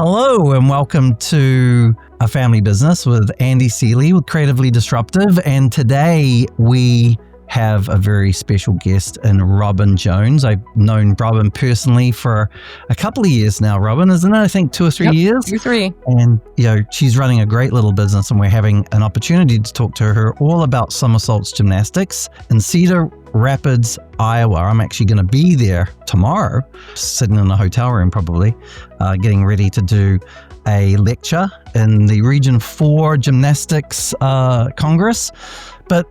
Hello and welcome to A Family Business with Andy Seeley with Creatively Disruptive. And today we have a very special guest in Robin Joens. I've known Robin personally for a couple of years now, Robin, isn't it? I think 2 or 3 years. 2 or 3. And, she's running a great little business and we're having an opportunity to talk to her all about Somersaults Gymnastics in Cedar Rapids, Iowa. I'm actually going to be there tomorrow, sitting in a hotel room probably, getting ready to do a lecture in the Region 4 Gymnastics Congress. But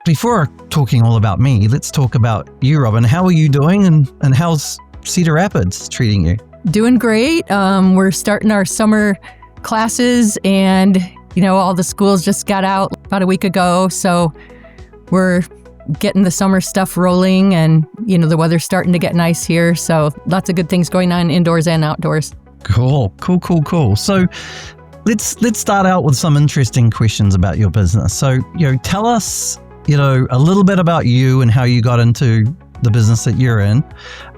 before talking all about me, let's talk about you, Robin. How are you doing and how's Cedar Rapids treating you? Doing great. We're starting our summer classes and, all the schools just got out about a week ago. So we're getting the summer stuff rolling and, the weather's starting to get nice here. So lots of good things going on indoors and outdoors. Cool. So let's start out with some interesting questions about your business. So, tell us, a little bit about you and how you got into the business that you're in.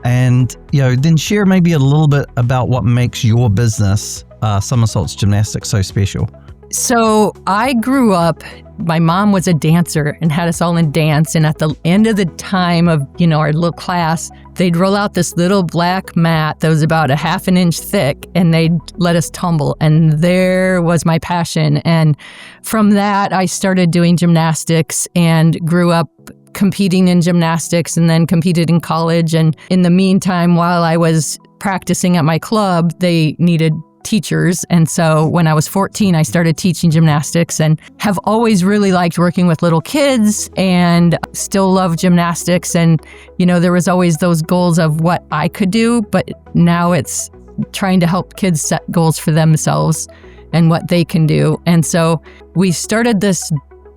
And, then share maybe a little bit about what makes your business, Somersaults Gymnastics, so special. So I grew up, my mom was a dancer and had us all in dance. And at the end of the time of, our little class, they'd roll out this little black mat that was about a half an inch thick and they'd let us tumble. And there was my passion. And from that, I started doing gymnastics and grew up competing in gymnastics and then competed in college. And in the meantime, while I was practicing at my club, they needed teachers. And so when I was 14, I started teaching gymnastics and have always really liked working with little kids and still love gymnastics. And, there was always those goals of what I could do, but now it's trying to help kids set goals for themselves and what they can do. And so we started this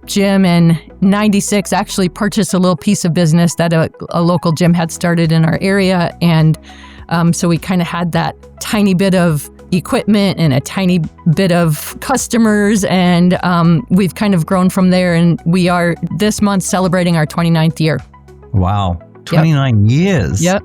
gym in 96, actually purchased a little piece of business that a local gym had started in our area. And so we kind of had that tiny bit of equipment and a tiny bit of customers, and we've kind of grown from there, and we are this month celebrating our 29th year. Wow, 29 years. Yep.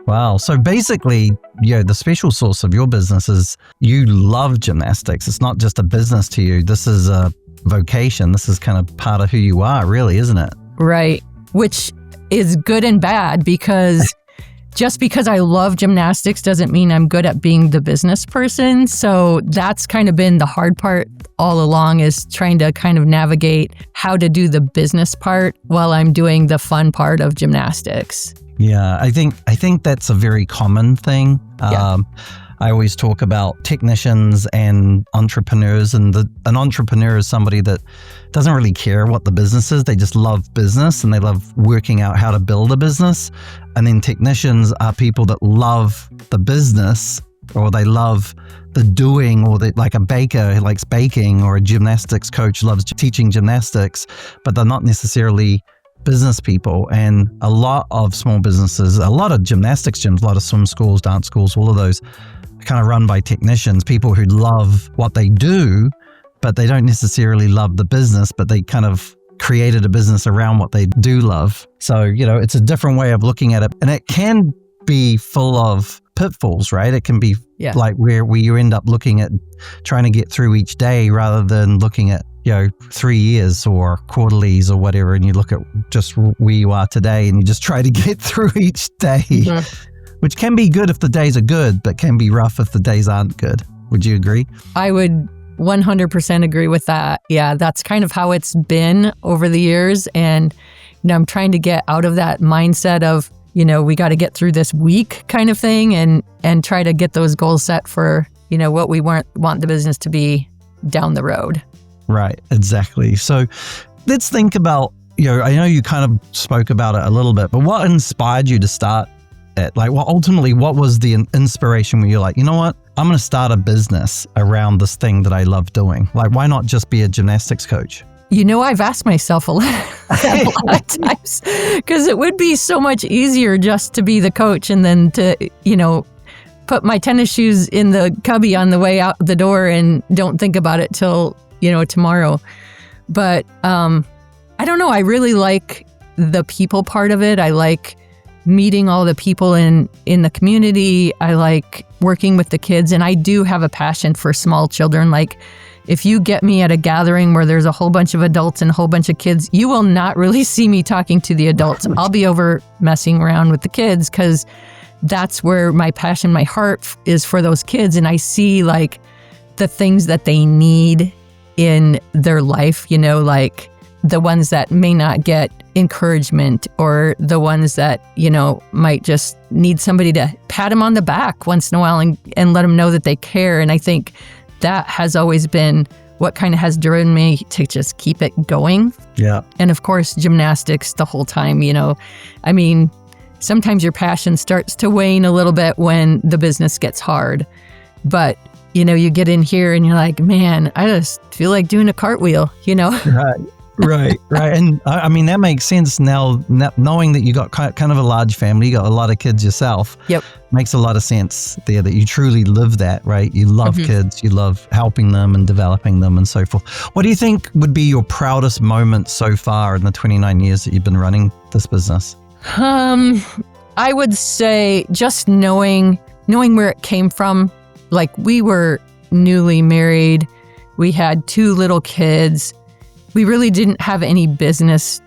Wow. So basically, the special sauce of your business is you love gymnastics. It's not just a business to you. This is a vocation. This is kind of part of who you are, really, isn't it? Right. Which is good and bad because just because I love gymnastics doesn't mean I'm good at being the business person. So that's kind of been the hard part all along, is trying to kind of navigate how to do the business part while I'm doing the fun part of gymnastics. Yeah, I think that's a very common thing. Yeah. I always talk about technicians and entrepreneurs, and an entrepreneur is somebody that doesn't really care what the business is. They just love business and they love working out how to build a business. And then technicians are people that love the business, or they love the doing, or like a baker who likes baking, or a gymnastics coach loves teaching gymnastics, but they're not necessarily business people. And a lot of small businesses, a lot of gymnastics gyms, a lot of swim schools, dance schools, all of those kind of run by technicians, people who love what they do, but they don't necessarily love the business, but they kind of created a business around what they do love. So, it's a different way of looking at it. And it can be full of pitfalls, right? It can be like where you end up looking at trying to get through each day rather than looking at 3 years or quarterlies or whatever, and you look at just where you are today and you just try to get through each day. Mm-hmm. Which can be good if the days are good, but can be rough if the days aren't good. Would you agree? I would 100% agree with that. Yeah, that's kind of how it's been over the years. And, I'm trying to get out of that mindset of, we got to get through this week kind of thing and try to get those goals set for, what we want the business to be down the road. Right, exactly. So let's think about, I know you kind of spoke about it a little bit, but what inspired you to start it? Like, ultimately, what was the inspiration where you're like, you know what, I'm going to start a business around this thing that I love doing? Like, why not just be a gymnastics coach? I've asked myself a lot of times, because it would be so much easier just to be the coach and then to, put my tennis shoes in the cubby on the way out the door and don't think about it till, tomorrow. But I don't know. I really like the people part of it. I like meeting all the people in the community. I like working with the kids, and I do have a passion for small children. Like, if you get me at a gathering where there's a whole bunch of adults and a whole bunch of kids, you will not really see me talking to the adults. I'll be over messing around with the kids because that's where my passion, my heart is for those kids. And I see like the things that they need in their life, you know, like the ones that may not get encouragement, or the ones that, you know, might just need somebody to pat them on the back once in a while and let them know that they care. And I think that has always been what kind of has driven me to just keep it going. Yeah. And of course, gymnastics the whole time, you know. I mean, sometimes your passion starts to wane a little bit when the business gets hard. But, you know, you get in here and you're like, man, I just feel like doing a cartwheel, you know? Right. And I mean, that makes sense now, knowing that you got kind of a large family, you got a lot of kids yourself. Yep. Makes a lot of sense there that you truly live that, right? You love kids, you love helping them and developing them and so forth. What do you think would be your proudest moment so far in the 29 years that you've been running this business? I would say just knowing where it came from. Like, we were newly married. We had 2 little kids. We really didn't have any business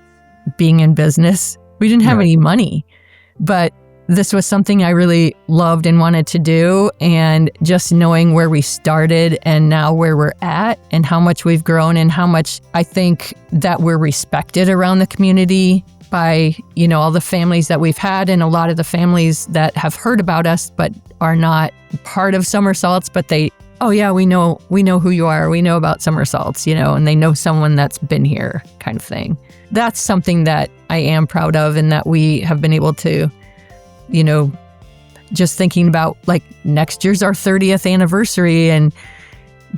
being in business. We didn't have any money, but this was something I really loved and wanted to do. And just knowing where we started and now where we're at and how much we've grown and how much I think that we're respected around the community by, you know, all the families that we've had, and a lot of the families that have heard about us but are not part of Somersaults, but they, oh yeah, we know who you are. We know about Somersaults, you know, and they know someone that's been here, kind of thing. That's something that I am proud of, and that we have been able to, you know, just thinking about like next year's our 30th anniversary, and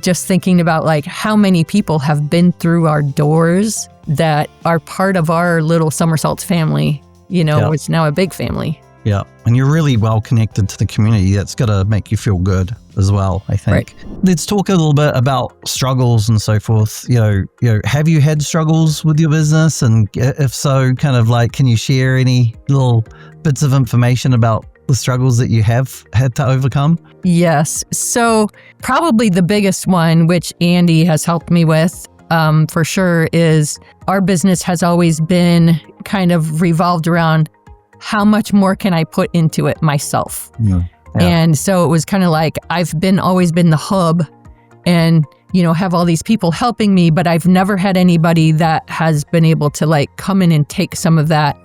just thinking about like how many people have been through our doors that are part of our little Somersaults family, you know, it's now a big family. Yeah. And you're really well connected to the community. That's got to make you feel good as well, I think. Right. Let's talk a little bit about struggles and so forth. You know, have you had struggles with your business? And if so, kind of like, can you share any little bits of information about the struggles that you have had to overcome? Yes. So probably the biggest one, which Andy has helped me with, for sure, is our business has always been kind of revolved around how much more can I put into it myself? Yeah. And so it was kind of like I've always been the hub, and, you know, have all these people helping me, but I've never had anybody that has been able to like come in and take some of that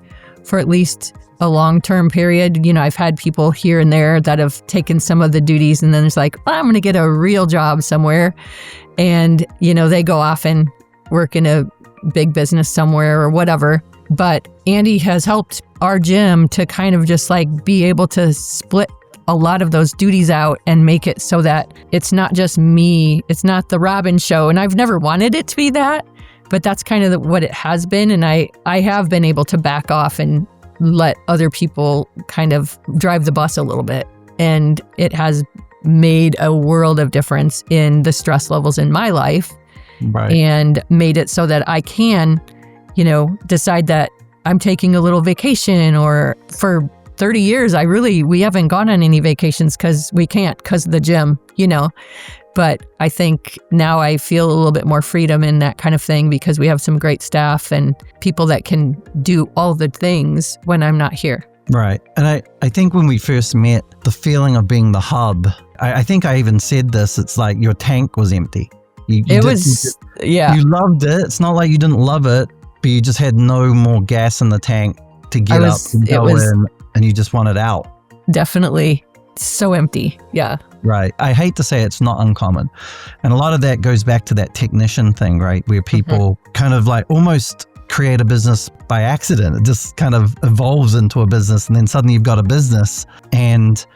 for at least a long-term period. You know, I've had people here and there that have taken some of the duties, and then it's like, well, I'm going to get a real job somewhere. And, you know, they go off and work in a big business somewhere or whatever. But Andy has helped our gym to kind of just like be able to split a lot of those duties out and make it so that it's not just me. It's not the Robin show. And I've never wanted it to be that, but that's kind of what it has been. And I have been able to back off and let other people kind of drive the bus a little bit. And it has made a world of difference in the stress levels in my life. Right. And made it so that I can, you know, decide that I'm taking a little vacation. Or for 30 years, we haven't gone on any vacations because we can't, because of the gym, you know. But I think now I feel a little bit more freedom in that kind of thing because we have some great staff and people that can do all the things when I'm not here. Right. And I think when we first met, the feeling of being the hub, I think I even said this, it's like your tank was empty. You loved it. It's not like you didn't love it, but you just had no more gas in the tank to get up and go in, and you just wanted out. Definitely so empty. Yeah. Right. I hate to say it's not uncommon. And a lot of that goes back to that technician thing, right? Where people kind of like almost create a business by accident. It just kind of evolves into a business, and then suddenly you've got a business and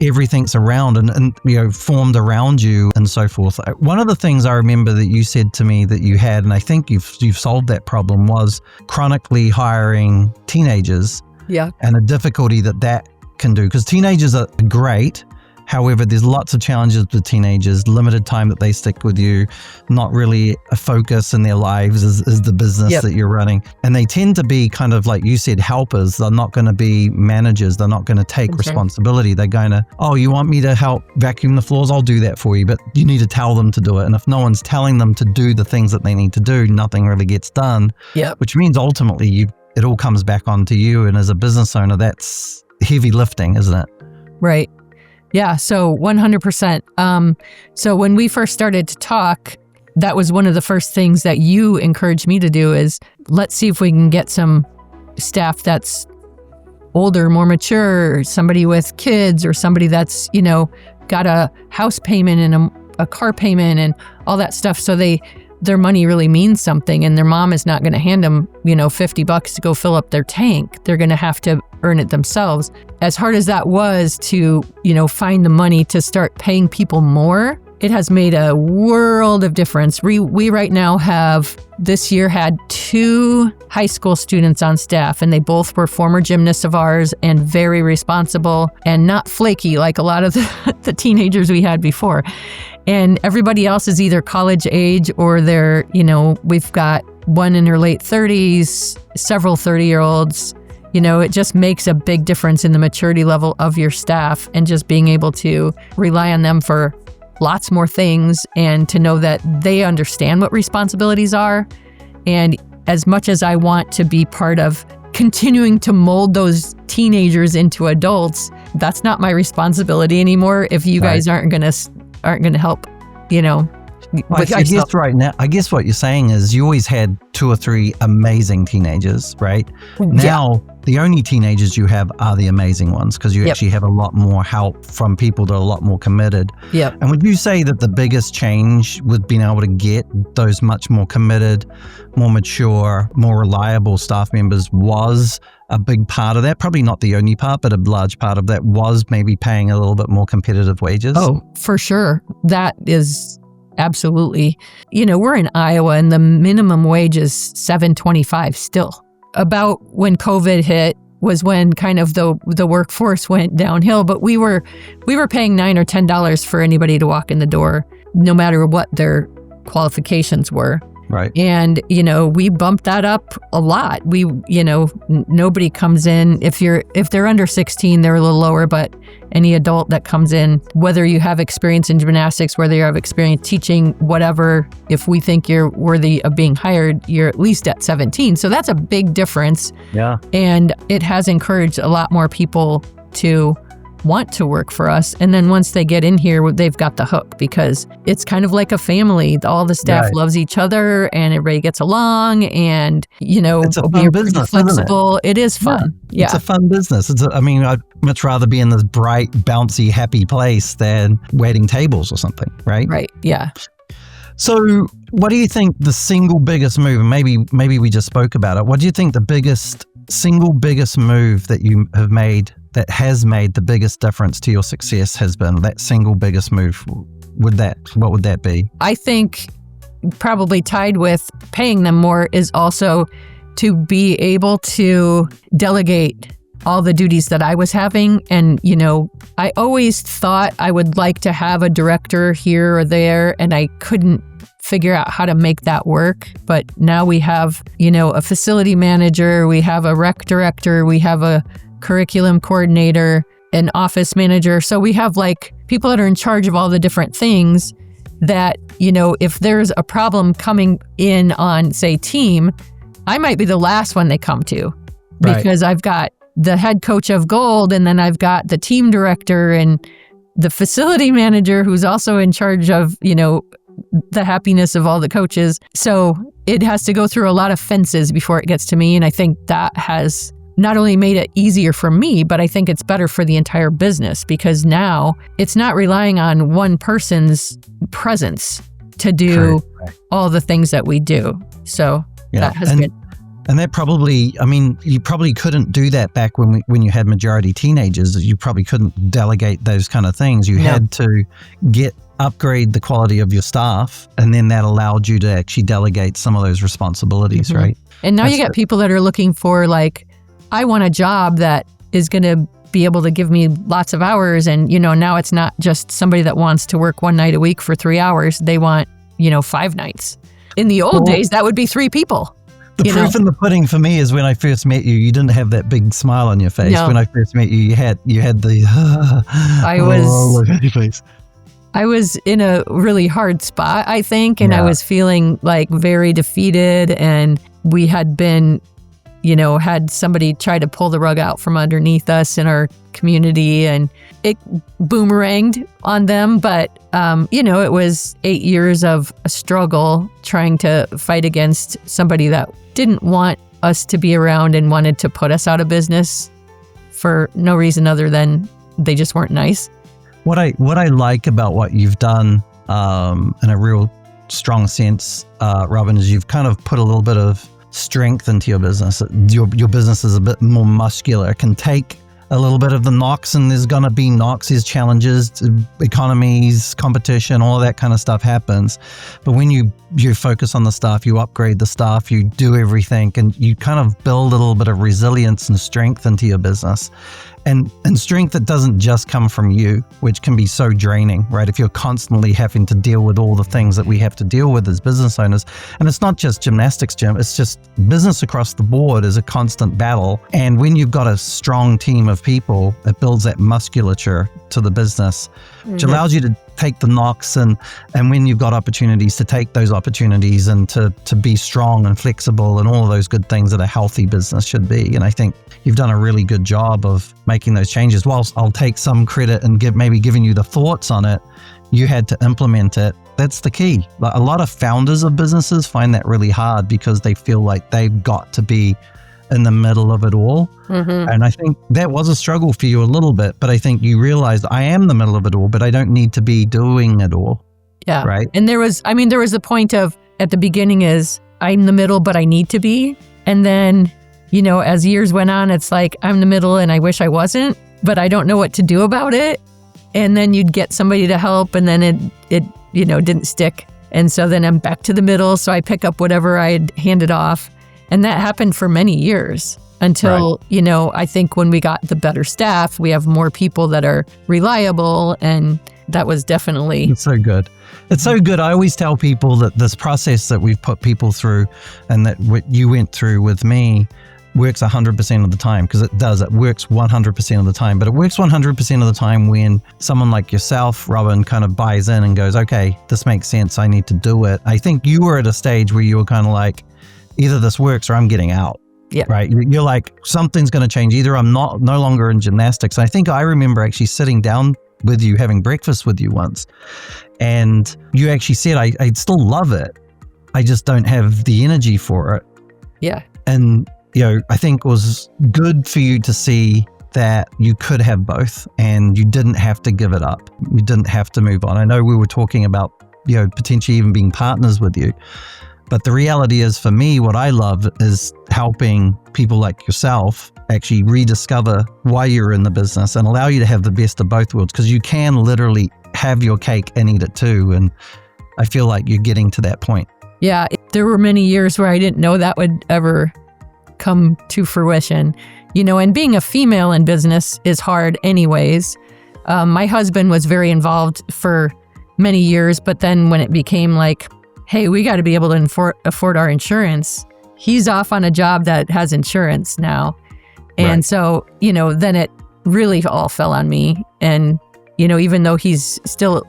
everything's around and you know, formed around you and so forth. One of the things I remember that you said to me that you had, and I think you've solved that problem, was chronically hiring teenagers. Yeah. And the difficulty that can do, because teenagers are great However, there's lots of challenges with teenagers, limited time that they stick with you, not really a focus in their lives is the business that you're running. And they tend to be kind of, like you said, helpers. They're not going to be managers. They're not going to take responsibility. They're going to, oh, you want me to help vacuum the floors? I'll do that for you. But you need to tell them to do it. And if no one's telling them to do the things that they need to do, nothing really gets done, which means ultimately it all comes back onto you. And as a business owner, that's heavy lifting, isn't it? Right. Yeah, so 100%. So when we first started to talk, that was one of the first things that you encouraged me to do is let's see if we can get some staff that's older, more mature, somebody with kids or somebody that's, got a house payment and a car payment and all that stuff. So their money really means something and their mom is not going to hand them, $50 to go fill up their tank. They're going to have to earn it themselves. As hard as that was to, find the money to start paying people more, it has made a world of difference. We right now have, this year had 2 high school students on staff, and they both were former gymnasts of ours and very responsible and not flaky like a lot of the teenagers we had before. And everybody else is either college age or they're, we've got one in her late 30s, several 30-year-olds. It just makes a big difference in the maturity level of your staff and just being able to rely on them for lots more things and to know that they understand what responsibilities are. And as much as I want to be part of continuing to mold those teenagers into adults, that's not my responsibility anymore if you guys aren't going to help, I guess right now, I guess what you're saying is you always had 2 or 3 amazing teenagers, right? Now, the only teenagers you have are the amazing ones because you actually have a lot more help from people that are a lot more committed. And would you say that the biggest change with being able to get those much more committed, more mature, more reliable staff members was a big part of that? Probably not the only part, but a large part of that was maybe paying a little bit more competitive wages. Oh, for sure. That is absolutely. We're in Iowa and the minimum wage is $7.25 still. About when COVID hit was when kind of the workforce went downhill, but we were paying $9 or $10 for anybody to walk in the door, no matter what their qualifications were. Right. And, we bumped that up a lot. We, nobody comes in, if they're under 16, they're a little lower, but any adult that comes in, whether you have experience in gymnastics, whether you have experience teaching, whatever, if we think you're worthy of being hired, you're at least at 17. So that's a big difference. Yeah. And it has encouraged a lot more people to want to work for us. And then once they get in here, they've got the hook because it's kind of like a family. All the staff loves each other and everybody gets along and, it's a fun business, flexible. It is fun. Yeah. It's a fun business. I'd much rather be in this bright, bouncy, happy place than waiting tables or something, right? Right. Yeah. So what do you think the single biggest move, and maybe we just spoke about it, what do you think the single biggest move that you have made that has made the biggest difference to your success has been? That single biggest move, what would that be? I think probably tied with paying them more is also to be able to delegate all the duties that I was having. And, I always thought I would like to have a director here or there, and I couldn't figure out how to make that work. But now we have, a facility manager, we have a rec director, we have a curriculum coordinator, an office manager. So we have people that are in charge of all the different things that, if there's a problem coming in on, say, team, I might be the last one they come to because I've got the head coach of gold and then I've got the team director and the facility manager who's also in charge of, the happiness of all the coaches. So it has to go through a lot of fences before it gets to me. And I think that has not only made it easier for me, but I think it's better for the entire business because now it's not relying on one person's presence to do all the things that we do. So that has been. And that probably, you probably couldn't do that back when you had majority teenagers. You probably couldn't delegate those kind of things. You had to upgrade the quality of your staff, and then that allowed you to actually delegate some of those responsibilities, right? And now you get people that are looking for I want a job that is going to be able to give me lots of hours. And, now it's not just somebody that wants to work one night a week for 3 hours. They want, 5 nights. In the old days, that would be 3 people. The proof in the pudding for me is when I first met you, you didn't have that big smile on your face. No. When I first met you, you had the look on your face. I was in a really hard spot, I think, and I was feeling like very defeated, and we had been, had somebody try to pull the rug out from underneath us in our community, and it boomeranged on them. But, it was 8 years of a struggle trying to fight against somebody that didn't want us to be around and wanted to put us out of business for no reason other than they just weren't nice. What I like about what you've done in a real strong sense, Robin, is you've kind of put a little bit of strength into your business. Your business is a bit more muscular. It can take a little bit of the knocks, and there's going to be knocks, there's challenges, economies, competition, all that kind of stuff happens. But when you focus on the staff, you upgrade the staff, you do everything, and you kind of build a little bit of resilience and strength into your business. And strength that doesn't just come from you, which can be so draining, right? If you're constantly having to deal with all the things that we have to deal with as business owners. And it's not just gymnastics, Jim, it's just business across the board is a constant battle. And when you've got a strong team of people, it builds that musculature to the business, which allows you to take the knocks and when you've got opportunities, to take those opportunities and to be strong and flexible and all of those good things that a healthy business should be. And I think you've done a really good job of making those changes. Whilst I'll take some credit and maybe giving you the thoughts on it, you had to implement it. That's the key. A lot of founders of businesses find that really hard because they feel like they've got to be in the middle of it all. And I think that was a struggle for you a little bit, but I think you realized I am the middle of it all, but I don't need to be doing it all. Yeah. Right. And there was a point of, at the beginning is, I'm the middle, but I need to be. And then, as years went on, it's like, I'm the middle and I wish I wasn't, but I don't know what to do about it. And then you'd get somebody to help, and then it didn't stick. And so then I'm back to the middle. So I pick up whatever I had handed off. And that happened for many years until, I think when we got the better staff, we have more people that are reliable. And that was definitely... It's so good. It's so good. I always tell people that this process that we've put people through and that what you went through with me works 100% of the time, because it does. It works 100% of the time. But it works 100% of the time when someone like yourself, Robin, kind of buys in and goes, okay, this makes sense. I need to do it. I think you were at a stage where you were kind of like, either this works or I'm getting out. Yeah. Right. You're like, something's going to change. Either I'm no longer in gymnastics. I think I remember actually sitting down with you, having breakfast with you once. And you actually said, I still love it. I just don't have the energy for it. Yeah. And, I think it was good for you to see that you could have both and you didn't have to give it up. You didn't have to move on. I know we were talking about, potentially even being partners with you. But the reality is, for me, what I love is helping people like yourself actually rediscover why you're in the business and allow you to have the best of both worlds, because you can literally have your cake and eat it too. And I feel like you're getting to that point. Yeah, there were many years where I didn't know that would ever come to fruition. And being a female in business is hard anyways. My husband was very involved for many years, but then when it became like, hey, we got to be able to afford our insurance, he's off on a job that has insurance now. And so, then it really all fell on me. And, even though he's still,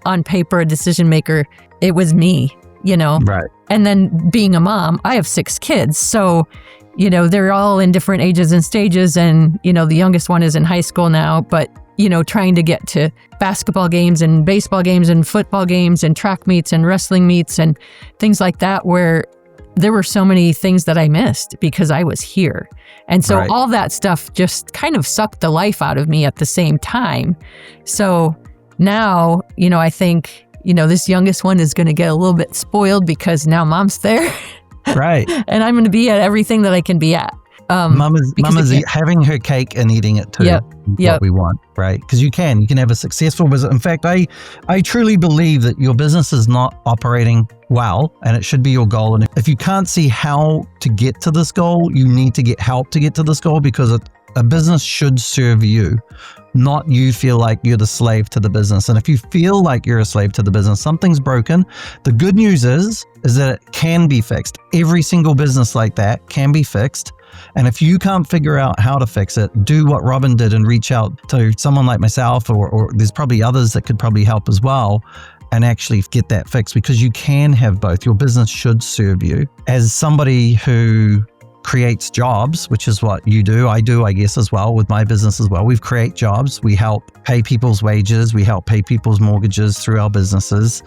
on paper a decision maker, it was me, Right. And then being a mom, I have 6 kids. So, they're all in different ages and stages. And, the youngest one is in high school now, but trying to get to basketball games and baseball games and football games and track meets and wrestling meets and things like that, where there were so many things that I missed because I was here. And so all that stuff just kind of sucked the life out of me at the same time. So now, I think, this youngest one is going to get a little bit spoiled because now mom's there. Right. And I'm going to be at everything that I can be at. Mama's having her cake and eating it too. What we want, right? Because you can have a successful business. In fact, I truly believe that your business is not operating well, and it should be your goal. And if you can't see how to get to this goal, you need to get help to get to this goal, because a business should serve you, not you feel like you're the slave to the business. And if you feel like you're a slave to the business, something's broken. The good news is that it can be fixed. Every single business like that can be fixed. And if you can't figure out how to fix it, do what Robin did and reach out to someone like myself, or there's probably others that could probably help as well, and actually get that fixed, because you can have both. Your business should serve you. As somebody who creates jobs, which is what you do, I do, I guess, as well with my business as well. We create jobs. We help pay people's wages. We help pay people's mortgages through our businesses.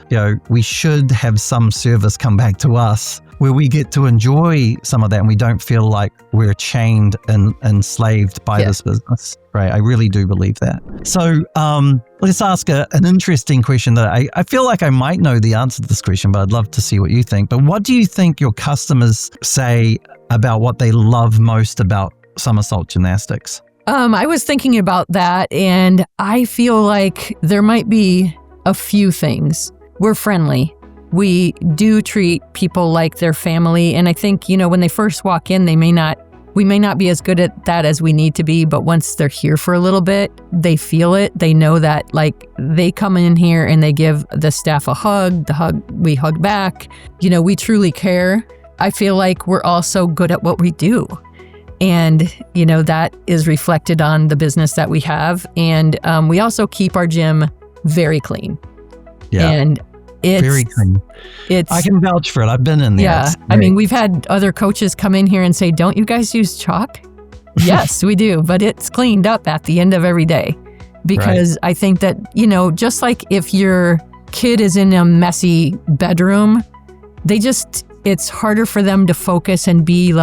We should have some service come back to us where we get to enjoy some of that and we don't feel like we're chained and enslaved by this business, right? I really do believe that. So let's ask an interesting question that I feel like I might know the answer to this question, but I'd love to see what you think. But what do you think your customers say about what they love most about Somersault Gymnastics? I was thinking about that, and I feel like there might be a few things. We're friendly. We do treat people like their family. And I think, when they first walk in, we may not be as good at that as we need to be, but once they're here for a little bit, they feel it. They know that they come in here and they give the staff a hug, we hug back. We truly care. I feel like we're also good at what we do. And, that is reflected on the business that we have. And we also keep our gym very clean. Yeah. And it's very clean. I can vouch for it. I've been in there. Yeah. We've had other coaches come in here and say, "Don't you guys use chalk?" Yes, we do. But it's cleaned up at the end of every day. Because I think that, just like if your kid is in a messy bedroom, it's harder for them to focus and be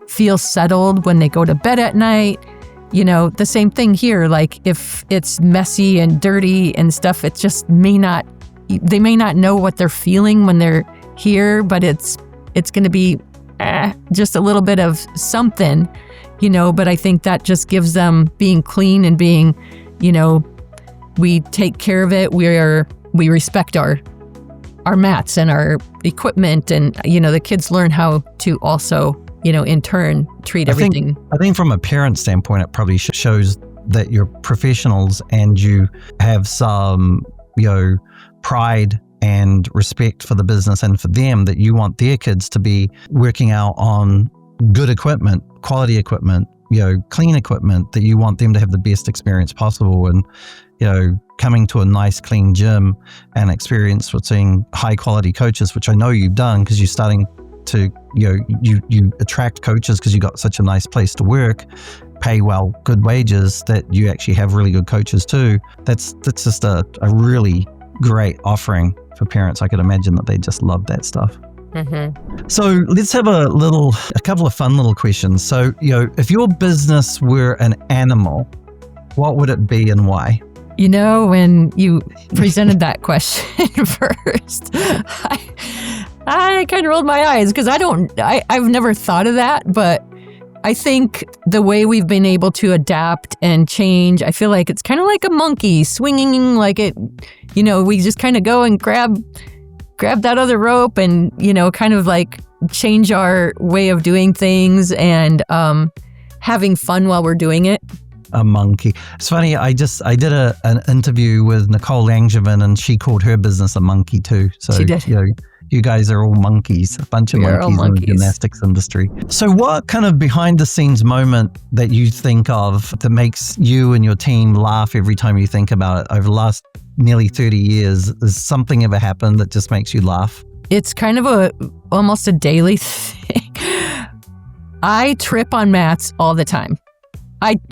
feel settled when they go to bed at night. The same thing here. If it's messy and dirty and stuff, it just they may not know what they're feeling when they're here, but it's going to be just a little bit of something, but I think that just gives them being clean and being, we take care of it. We respect our mats and our equipment, and, the kids learn how to also, in turn treat everything. I think from a parent standpoint, it probably shows that you're professionals and you have some, pride and respect for the business and for them, that you want their kids to be working out on good equipment, quality equipment, clean equipment, that you want them to have the best experience possible. And, coming to a nice, clean gym and experience with seeing high quality coaches, which I know you've done because you're starting to, you attract coaches because you got such a nice place to work, pay well, good wages, that you actually have really good coaches too. That's just a really great offering for parents. I could imagine that they just love that stuff. Mm-hmm. So let's have a couple of fun little questions. So, if your business were an animal, what would it be and why? When you presented that question first, I kind of rolled my eyes because I've never thought of that, but I think the way we've been able to adapt and change, I feel like it's kind of like a monkey swinging, we just kind of go and grab that other rope and, kind of change our way of doing things and having fun while we're doing it. A monkey. It's funny, I did an interview with Nicole Langevin, and she called her business a monkey too. So she did. You guys are all monkeys, a bunch of monkeys in the gymnastics industry. So what kind of behind the scenes moment that you think of that makes you and your team laugh every time you think about it over the last nearly 30 years? Has something ever happened that just makes you laugh? It's kind of almost a daily thing. I trip on mats all the time.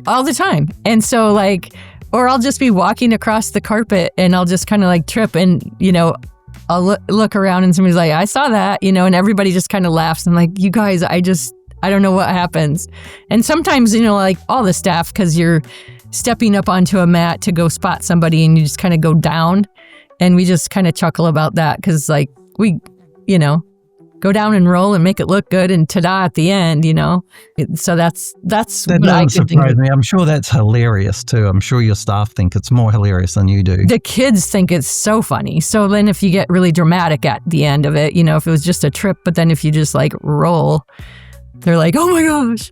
All the time. And so or I'll just be walking across the carpet and I'll just kind of trip and, I'll look around and somebody's like, "I saw that," and everybody just kind of laughs. I'm like, "You guys, I don't know what happens." And sometimes, all the staff, because you're stepping up onto a mat to go spot somebody and you just kind of go down, and we just kind of chuckle about that because we, go down and roll and make it look good and ta-da at the end, So that's that what I doesn't surprise me. I'm sure that's hilarious too. I'm sure your staff think it's more hilarious than you do. The kids think it's so funny. So then if you get really dramatic at the end of it, if it was just a trip, but then if you just roll, they're like, "Oh my gosh."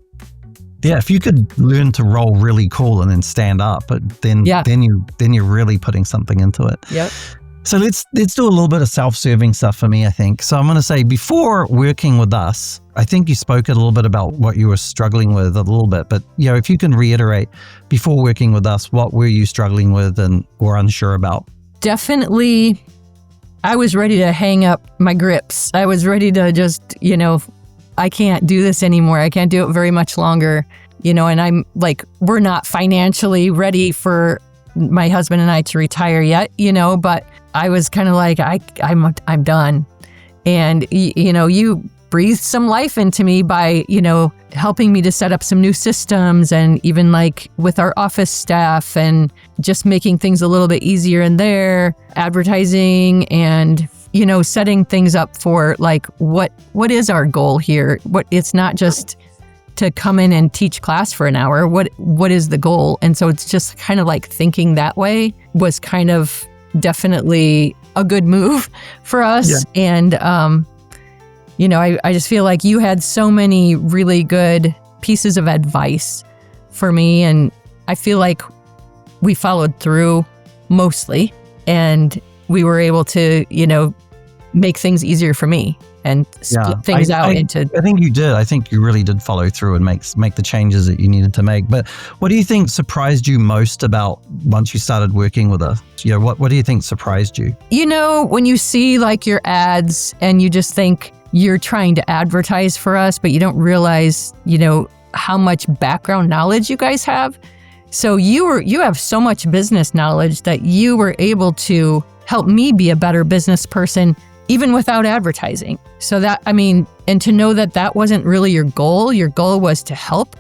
Yeah, if you could learn to roll really cool and then stand up, but then you're really putting something into it. Yep. So let's do a little bit of self-serving stuff for me, I think. So I'm going to say, before working with us, I think you spoke a little bit about what you were struggling with a little bit, but if you can reiterate, before working with us, what were you struggling with and or unsure about? Definitely, I was ready to hang up my grips. I was ready to just, I can't do this anymore. I can't do it very much longer, and I'm like, we're not financially ready for my husband and I to retire yet, but I was kind of like, I'm done. And, you breathed some life into me by, helping me to set up some new systems, and even like with our office staff, and just making things a little bit easier in there, advertising, and, setting things up for like, what is our goal here? It's not just to come in and teach class for an hour. What is the goal? And so it's just kind of like thinking that way was kind of definitely a good move for us. Yeah. And, I just feel like you had so many really good pieces of advice for me. And I feel like we followed through mostly, and we were able to, make things easier for me and split things out into. I think you did. I think you really did follow through and make the changes that you needed to make. But what do you think surprised you most about once you started working with us? What do you think surprised you? When you see like your ads and you just think you're trying to advertise for us, but you don't realize, how much background knowledge you guys have. So you have so much business knowledge that you were able to help me be a better business person, even without advertising. So that, and to know that wasn't really your goal was to help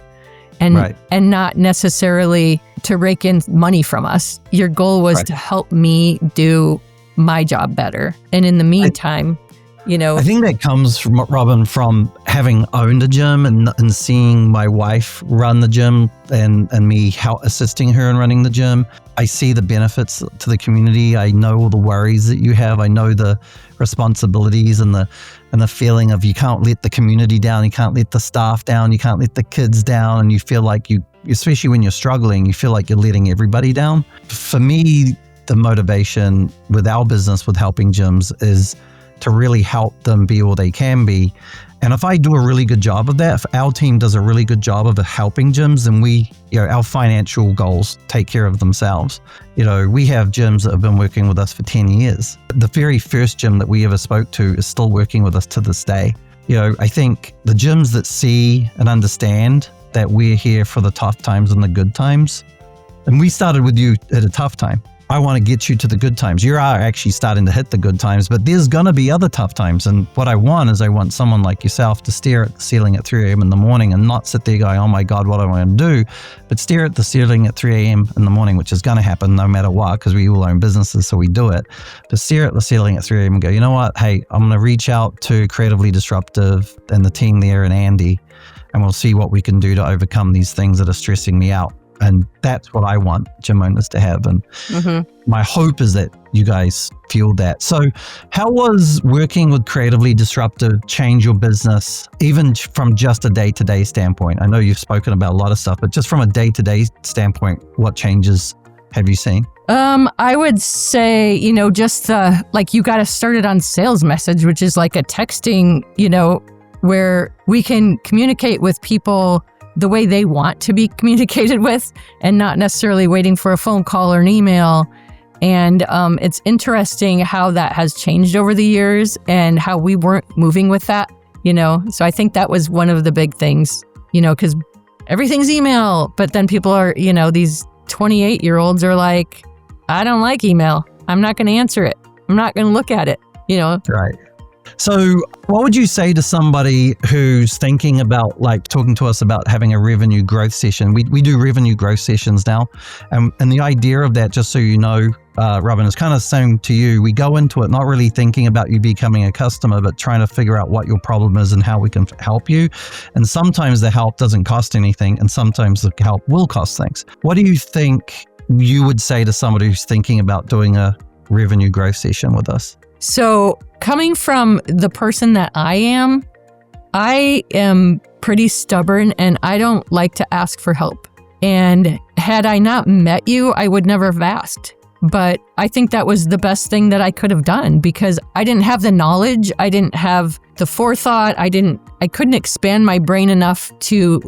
and not necessarily to rake in money from us. Your goal was to help me do my job better. And in the meantime, I think that comes from, Robin, from having owned a gym and seeing my wife run the gym and me assisting her in running the gym. I see the benefits to the community. I know all the worries that you have. I know the responsibilities and the feeling of you can't let the community down. You can't let the staff down. You can't let the kids down. And you feel like especially when you're struggling, you feel like you're letting everybody down. For me, the motivation with our business, with helping gyms, is to really help them be all they can be. And if I do a really good job of that, if our team does a really good job of helping gyms, then our financial goals take care of themselves. We have gyms that have been working with us for 10 years. The very first gym that we ever spoke to is still working with us to this day. I think the gyms that see and understand that we're here for the tough times and the good times, and we started with you at a tough time. I want to get you to the good times. You are actually starting to hit the good times, but there's going to be other tough times. And what I want someone like yourself to stare at the ceiling at 3 a.m. in the morning and not sit there going, oh my God, what am I going to do? But stare at the ceiling at 3 a.m. in the morning, which is going to happen no matter what, because we all own businesses, so we do it. But stare at the ceiling at 3 a.m. and go, you know what? Hey, I'm going to reach out to Creatively Disruptive and the team there and Andy, and we'll see what we can do to overcome these things that are stressing me out. And that's what I want gym owners to have. And my hope is that you guys feel that. So how was working with Creatively Disruptive change your business, even from just a day-to-day standpoint? I know you've spoken about a lot of stuff, but just from a day-to-day standpoint, what changes have you seen? I would say, just like you got us started on sales message, which is like a texting, where we can communicate with people the way they want to be communicated with, and not necessarily waiting for a phone call or an email. And it's interesting how that has changed over the years and how we weren't moving with that, So I think that was one of the big things, because everything's email, but then people are, these 28-year-olds are like, I don't like email. I'm not going to answer it. I'm not going to look at it, Right. So what would you say to somebody who's thinking about talking to us about having a revenue growth session? We do revenue growth sessions now. And the idea of that, just so you know, Robin, is kind of saying to you, we go into it not really thinking about you becoming a customer, but trying to figure out what your problem is and how we can help you. And sometimes the help doesn't cost anything, and sometimes the help will cost things. What do you think you would say to somebody who's thinking about doing a revenue growth session with us? So coming from the person that I am pretty stubborn and I don't like to ask for help. And had I not met you, I would never have asked. But I think that was the best thing that I could have done because I didn't have the knowledge. I didn't have the forethought. I couldn't expand my brain enough to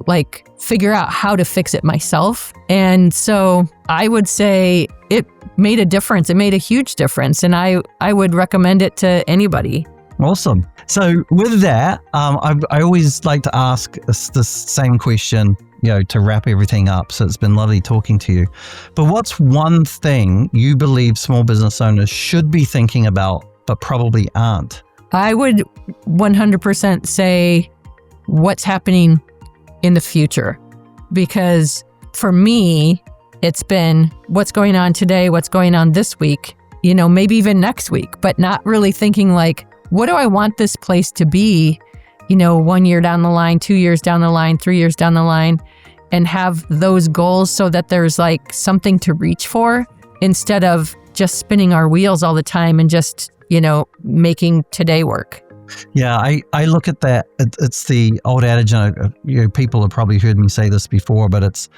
figure out how to fix it myself. And so I would say it made a difference. It made a huge difference. And I would recommend it to anybody. Awesome. So with that, I always like to ask the same question, to wrap everything up. So it's been lovely talking to you. But what's one thing you believe small business owners should be thinking about, but probably aren't? I would 100% say what's happening in the future. Because for me, it's been what's going on today, what's going on this week, maybe even next week, but not really thinking what do I want this place to be, 1 year down the line, 2 years down the line, 3 years down the line, and have those goals so that there's something to reach for instead of just spinning our wheels all the time and just, making today work. Yeah, I look at that. It's the old adage, and people have probably heard me say this before, but it's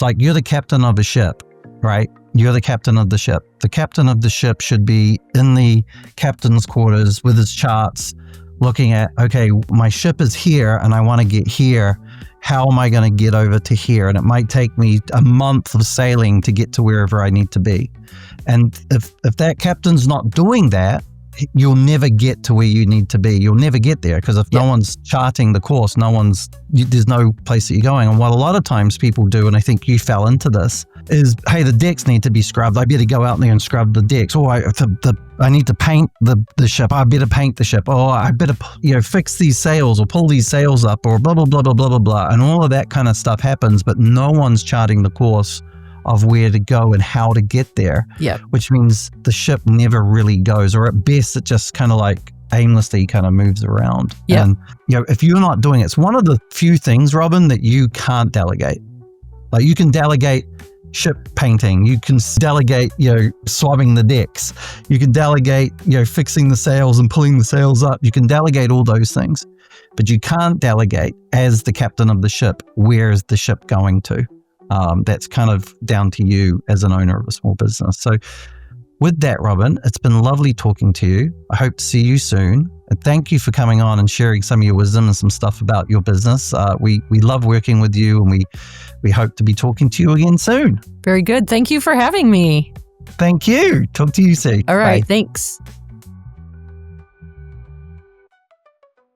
like you're the captain of a ship, right? You're the captain of the ship. The captain of the ship should be in the captain's quarters with his charts, looking at, okay, my ship is here and I want to get here. How am I going to get over to here? And it might take me a month of sailing to get to wherever I need to be. And if that captain's not doing that, you'll never get to where you need to be. You'll never get there because if no one's charting the course, there's no place that you're going. And what a lot of times people do, and I think you fell into this, is, hey, the decks need to be scrubbed. I better go out there and scrub the decks. Or I need to paint the ship. I better paint the ship. Or I better fix these sails or pull these sails up or blah, blah, blah, blah, blah, blah, blah. And all of that kind of stuff happens, but no one's charting the course of where to go and how to get there, which means the ship never really goes, or at best it just kind of aimlessly kind of moves around. And if you're not doing it, it's one of the few things, Robin, that you can't delegate. You can delegate ship painting, you can delegate swabbing the decks, you can delegate fixing the sails and pulling the sails up, you can delegate all those things, but you can't delegate as the captain of the ship, where is the ship going to? That's kind of down to you as an owner of a small business. So with that, Robin, it's been lovely talking to you. I hope to see you soon. And thank you for coming on and sharing some of your wisdom and some stuff about your business. We love working with you, and we hope to be talking to you again soon. Very good. Thank you for having me. Thank you. Talk to you soon. All right. Bye. Thanks.